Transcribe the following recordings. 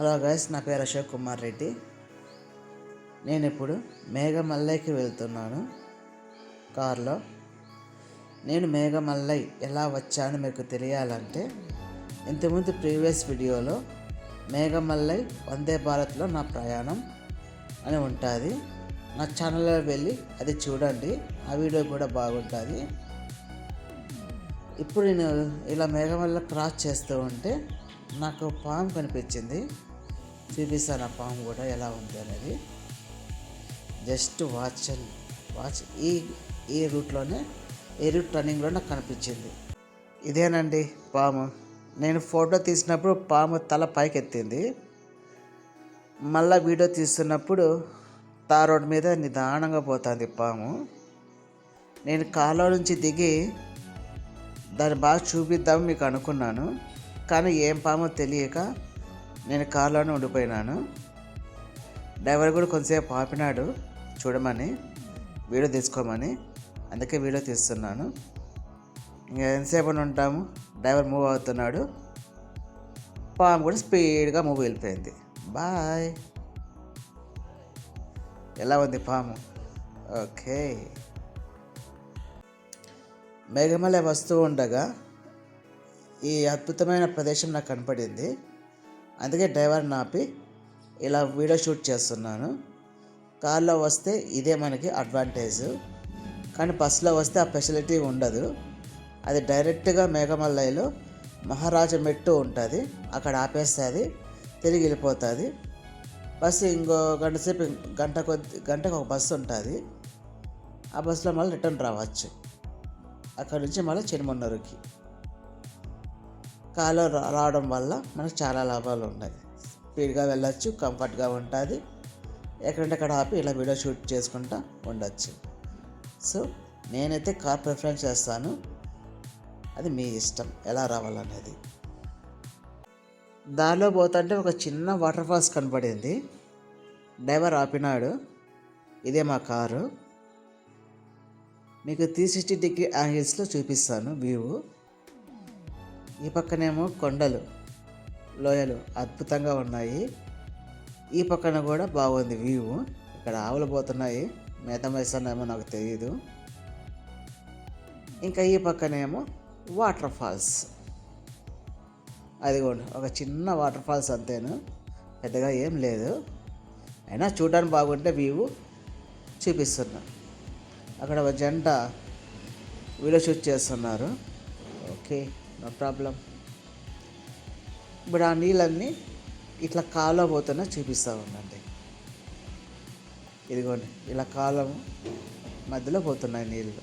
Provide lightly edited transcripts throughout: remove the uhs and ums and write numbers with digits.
Hello guys, నా పేరు అశోక్ కుమార్ రెడ్డి. నేను ఇప్పుడు మేఘమల్లైకి వెళ్తున్నాను కార్లో. నేను మేఘమల్లై ఎలా వచ్చాను మీకు తెలియాలంటే, ఇంతకుముందు ప్రీవియస్ వీడియోలో మేఘమల్లై వందే భారత్లో నా ప్రయాణం అని ఉంటుంది. నా ఛానల్లో వెళ్ళి అది చూడండి, ఆ వీడియో కూడా బాగుంటుంది. ఇప్పుడు నేను ఇలా మేఘమల్లై క్రాస్ చేస్తూ ఉంటే నాకు పాము కనిపించింది. చూపిస్తాను ఆ పాము కూడా ఎలా ఉంది అనేది. జస్ట్ వాచ్ ఈ రూట్లోనే, ఈ రూట్ టర్నింగ్లో నాకు కనిపించింది. ఇదేనండి పాము. నేను ఫోటో తీసినప్పుడు పాము తల పైకెత్తింది. మళ్ళీ వీడియో తీస్తున్నప్పుడు తార్ రోడ్ మీద నిదానంగా పోతుంది పాము. నేను కాలువ నుంచి దిగి దాన్ని బాగా చూపిద్దాం మీకు అనుకున్నాను, కానీ ఏం పామో తెలియక నేను కార్లోనే ఉండిపోయినాను. డ్రైవర్ కూడా కొంతసేపు ఆపినాడు చూడమని, వీడియో తీసుకోమని. అందుకే వీడియో తీస్తున్నాను. ఇంకా ఎంతసేపు అని ఉంటాము, డ్రైవర్ మూవ్ అవుతున్నాడు, పాము కూడా స్పీడ్గా మూవ్ వెళ్ళిపోయింది. బాయ్. ఎలా ఉంది పాము? ఓకే. మేఘమల్లై వస్తూ ఉండగా ఈ అద్భుతమైన ప్రదేశం నాకు కనపడింది. అందుకే డ్రైవర్ని ఆపి ఇలా వీడియో షూట్ చేస్తున్నాను. కార్లో వస్తే ఇదే మనకి అడ్వాంటేజ్, కానీ బస్సులో వస్తే ఆ ఫెసిలిటీ ఉండదు. అది డైరెక్ట్గా మేఘమల్లైలో మహారాజా మెట్టు ఉంటుంది, అక్కడ ఆపేస్తుంది, తిరిగి వెళ్ళిపోతుంది. బస్సు ఇంకో గంటకు ఒక బస్సు ఉంటుంది. ఆ బస్సులో మళ్ళీ రిటర్న్ రావచ్చు. అక్కడ నుంచి మళ్ళీ చినమన్నూరుకి కాలో రావడం వల్ల మనకు చాలా లాభాలు ఉన్నాయి. స్పీడ్గా వెళ్ళొచ్చు, కంఫర్ట్గా ఉంటుంది. ఎక్కడంటే అక్కడ ఆపి ఇలా వీడియో షూట్ చేసుకుంటూ ఉండొచ్చు. సో నేనైతే కార్ ప్రిఫరెన్స్ చేస్తాను, అది మీ ఇష్టం ఎలా రావాలనేది. దారిలో పోతుంటే ఒక చిన్న వాటర్ ఫాల్స్ కనపడింది. డ్రైవర్ ఆపినాడు. ఇదే మా కారు. మీకు 360 డిగ్రీ యాంగిల్స్లో చూపిస్తాను వ్యూ. ఈ పక్కనేమో కొండలు, లోయలు అద్భుతంగా ఉన్నాయి. ఈ పక్కన కూడా బాగుంది వ్యూ. ఇక్కడ ఆవులు పోతున్నాయి, మేత వేస్తున్నాయేమో నాకు తెలియదు. ఇంకా ఈ పక్కనేమో వాటర్ ఫాల్స్. అదిగోండి ఒక చిన్న వాటర్ ఫాల్స్, అంతేను, పెద్దగా ఏం లేదు. అయినా చూడడానికి బాగుంటే వ్యూ చూపిస్తున్నా. అక్కడ ఒక జంట వీడియో షూట్ చేస్తున్నారు. Okay, no problem. ఇప్పుడు ఆ నీళ్ళన్నీ ఇట్లా కాలువ పోతున్నా చూపిస్తూ ఉండండి. ఇదిగోండి ఇలా కాలువ మధ్యలో పోతున్నాయి నీళ్ళు.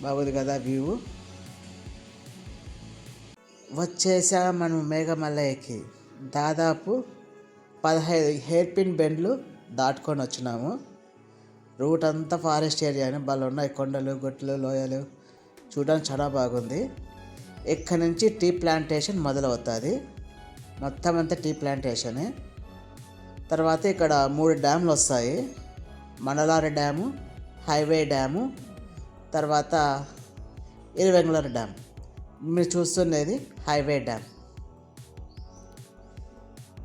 బాగుంది కదా వ్యూ. వచ్చేసా మనం మేఘమల్లైకి. దాదాపు 15 హెయిర్ పిన్ బెండ్లు దాటుకొని వచ్చినాము. రూట్ అంతా ఫారెస్ట్ ఏరియాని, వాళ్ళు ఉన్నాయి కొండలు, గుట్టలు, లోయలు. చూడడానికి చాలా బాగుంది. ఇక్కడ నుంచి టీ ప్లాంటేషన్ మొదలవుతుంది. మొత్తం అంతా టీ ప్లాంటేషనే. తర్వాత ఇక్కడ 3 డ్యామ్లు వస్తాయి. మండలారి డ్యాము, హైవే డ్యాము, తర్వాత ఇరువెంగుళూరు డ్యామ్. మీరు చూస్తున్నది హైవే డ్యామ్.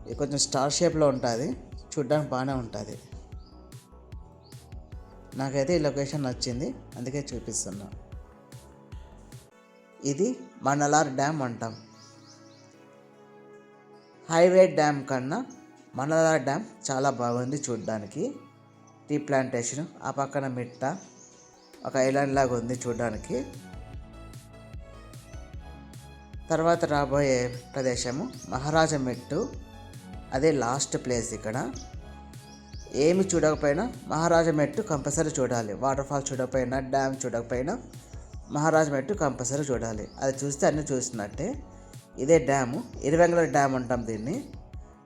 ఇది కొంచెం స్టార్ షేప్లో ఉంటుంది, చూడడానికి బాగానే ఉంటుంది. నాకైతే ఈ లొకేషన్ నచ్చింది, అందుకే చూపిస్తున్నా. ఇది మండలార్ డ్యామ్ అంటాం. హైవే డ్యామ్ కన్నా మండలార్ డ్యామ్ చాలా బాగుంది చూడడానికి. టీ ప్లాంటేషన్, ఆ పక్కన మిట్ట, ఒక ఐలాండ్ లాగా ఉంది చూడడానికి. తర్వాత రాబోయే ప్రదేశము మహారాజా మెట్టు. అదే లాస్ట్ ప్లేస్. ఇక్కడ ఏమి చూడకపోయినా మహారాజా మెట్టు కంపల్సరీ చూడాలి. వాటర్ ఫాల్ చూడకపోయినా, డ్యామ్ చూడకపోయినా మహారాజా మెట్టు కంపల్సరీ చూడాలి. అది చూస్తే అన్నీ చూసినట్టే. ఇదే డ్యాము, ఇరువెంగుళూరు డ్యామ్ అంటాం దీన్ని.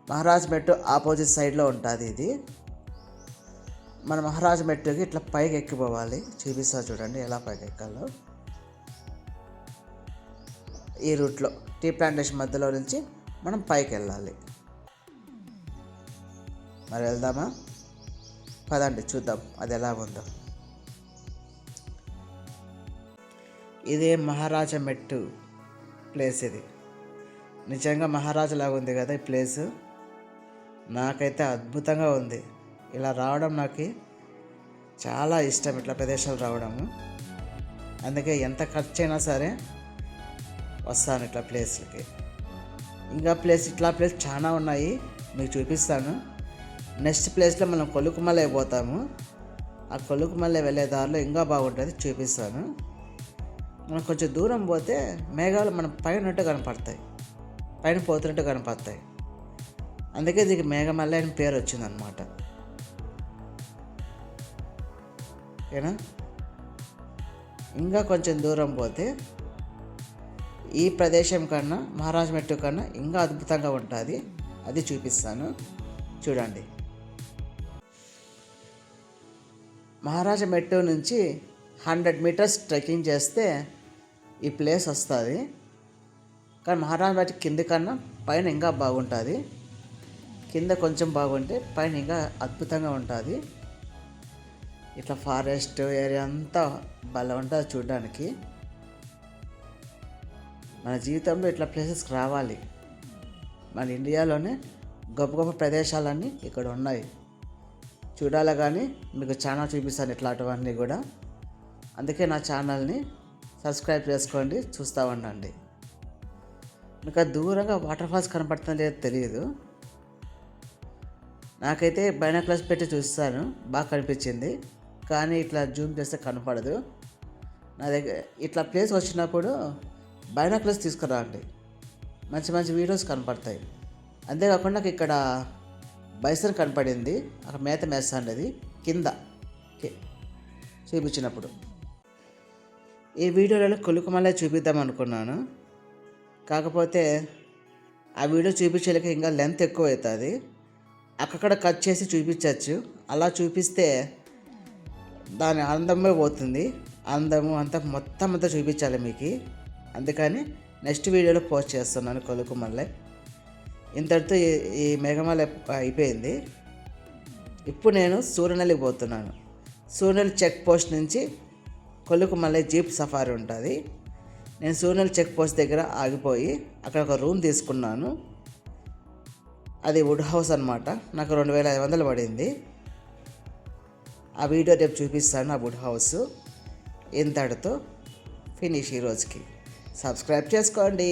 మహారాజా మెట్టు ఆపోజిట్ సైడ్లో ఉంటుంది ఇది. మన మహారాజా మెట్టుకి ఇట్లా పైకి ఎక్కిపోవాలి. చూపిస్తా చూడండి ఎలా పైకి ఎక్కాలో. ఈ రూట్లో టీ ప్లాంటేషన్ మధ్యలో నుంచి మనం పైకి వెళ్ళాలి. మరి వెళ్దామా? పదండి చూద్దాం అది ఎలా ఉందో. ఇదే మహారాజా మెట్టు ప్లేస్ ఇది. నిజంగా మహారాజులాగా ఉంది కదా ఈ ప్లేసు. నాకైతే అద్భుతంగా ఉంది. ఇలా రావడం నాకు చాలా ఇష్టం, ఇట్లా ప్రదేశాలు రావడము. అందుకే ఎంత ఖర్చు అయినా సరే వస్తాను ఇట్లా ప్లేస్లకి. ఇంకా ఇట్లా ప్లేస్ చాలా ఉన్నాయి, మీకు చూపిస్తాను. నెక్స్ట్ ప్లేస్లో మనం కొలుకుమలై పోతాము. ఆ కొలుకుమలై వెళ్ళే దారిలో ఇంకా బాగుంటుంది, చూపిస్తాను. మనం కొంచెం దూరం పోతే మేఘాలు మనం పైన కనపడతాయి, పైన పోతున్నట్టు కనపడతాయి. అందుకే దీనికి మేఘమల్లె అని పేరు వచ్చిందనమాట. ఓకేనా. ఇంకా కొంచెం దూరం పోతే ఈ ప్రదేశం కన్నా మహారాజ్ మెట్టు కన్నా ఇంకా అద్భుతంగా ఉంటుంది, అది చూపిస్తాను చూడండి. మహారాజ మెట్టు నుంచి 100 మీటర్స్ ట్రెక్కింగ్ చేస్తే ఈ ప్లేస్ వస్తుంది. కానీ మహారాజ మెట్టు కింద కన్నా పైన ఇంకా బాగుంటుంది. కింద కొంచెం బాగుంటే పైన ఇంకా అద్భుతంగా ఉంటుంది. ఇట్లా ఫారెస్ట్ ఏరియా అంతా భలే ఉంటుంది చూడడానికి. మన జీవితంలో ఇట్లా ప్లేసెస్కి రావాలి. మన ఇండియాలోనే గొప్ప గొప్ప ప్రదేశాలన్నీ ఇక్కడ ఉన్నాయి, చూడాలి. కానీ మీకు ఛానల్ చూపిస్తాను ఇట్లాంటివన్నీ కూడా. అందుకే నా ఛానల్ని సబ్స్క్రైబ్ చేసుకోండి, చూస్తూ ఉండండి. మీకు దూరంగా వాటర్ ఫాల్స్ కనపడుతుందో లేదో తెలియదు. నాకైతే బైనాక్యులర్స్ పెట్టి చూస్తాను, బాగా కనిపించింది. కానీ ఇట్లా జూమ్ చేస్తే కనపడదు. నా దగ్గర ఇట్లా ప్లేస్ వచ్చినప్పుడు బైనాక్యులర్స్ తీసుకురండి, మంచి మంచి వీడియోస్ కనపడతాయి. అంతేకాకుండా నాకు ఇక్కడ బైసన్ కనపడింది, అక్కడ మేత మేస్తాండేది కింద చూపించినప్పుడు. ఈ వీడియోలలో కొలుకుమలై చూపిద్దాం అనుకున్నాను, కాకపోతే ఆ వీడియో చూపించలేక ఇంకా లెంత్ ఎక్కువ అవుతుంది. అక్కడ కట్ చేసి చూపించవచ్చు. అలా చూపిస్తే దాని అందమే పోతుంది, అందము అంతా మొత్తం అంతా చూపించాలి మీకు. అందుకని నెక్స్ట్ వీడియోలో పోస్ట్ చేస్తున్నాను కొలుకుమలై. ఇంతటితో ఈ మేఘమలై అయిపోయింది. ఇప్పుడు నేను సూర్యనెల్లికి పోతున్నాను. సూర్యనెల్లి చెక్ పోస్ట్ నుంచి కొలుకుమలై జీప్ సఫారీ ఉంటుంది. నేను సూర్యనెల్లి చెక్ పోస్ట్ దగ్గర ఆగిపోయి అక్కడ ఒక రూమ్ తీసుకున్నాను. అది వుడ్ హౌస్ అనమాట. నాకు 2500 పడింది. ఆ వీడియో రేపు చూపిస్తాను. ఆ వుడ్ హౌస్ ఇంతటితో ఫినిష్. ఈరోజుకి సబ్స్క్రైబ్ చేసుకోండి.